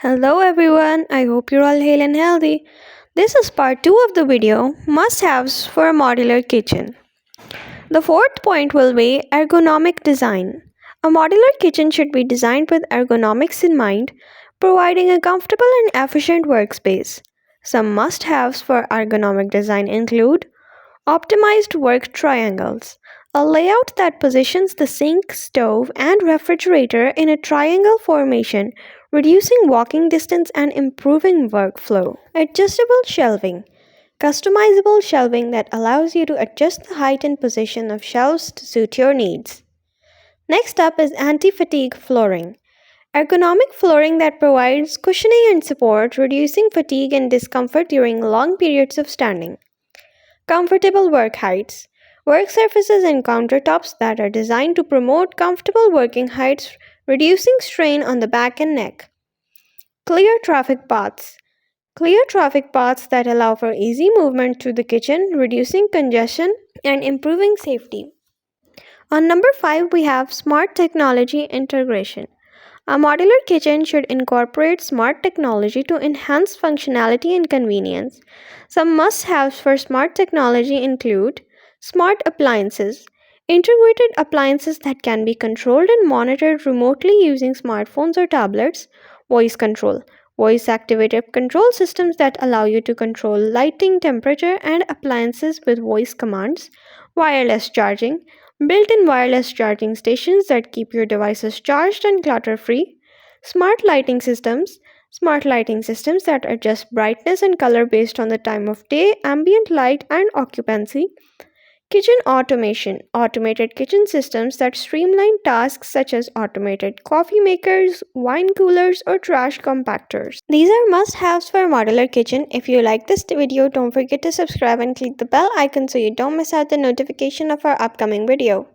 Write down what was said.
Hello everyone, I hope you're all hale and healthy. This is part 2 of the video Must-Haves for a Modular Kitchen. The fourth point will be ergonomic design. A modular kitchen should be designed with ergonomics in mind, providing a comfortable and efficient workspace. Some must-haves for ergonomic design include optimized work triangles, a layout that positions the sink, stove, and refrigerator in a triangle formation, reducing walking distance and improving workflow. Adjustable shelving, customizable shelving that allows you to adjust the height and position of shelves to suit your needs. Next up is anti fatigue flooring. Ergonomic flooring that provides cushioning and support, reducing fatigue and discomfort during long periods of standing. Comfortable work heights. Work surfaces and countertops that are designed to promote comfortable working heights, reducing strain on the back and neck. Clear traffic paths. Clear traffic paths that allow for easy movement through the kitchen, reducing congestion and improving safety. On number 5, we have smart technology integration. A modular kitchen should incorporate smart technology to enhance functionality and convenience. Some must haves for smart technology include smart appliances, integrated appliances that can be controlled and monitored remotely using smartphones or tablets, voice control. Voice activated control systems that allow you to control lighting, temperature, and appliances with voice commands, wireless charging, built in wireless charging stations that keep your devices charged and clutter free, smart lighting systems that adjust brightness and color based on the time of day, ambient light, and occupancy, kitchen automation, automated kitchen systems that streamline tasks such as automated coffee makers, wine coolers, or trash compactors. These are must haves for a modular kitchen. If you like this video, don't forget to subscribe and click the bell icon so you don't miss out the notification of our upcoming video.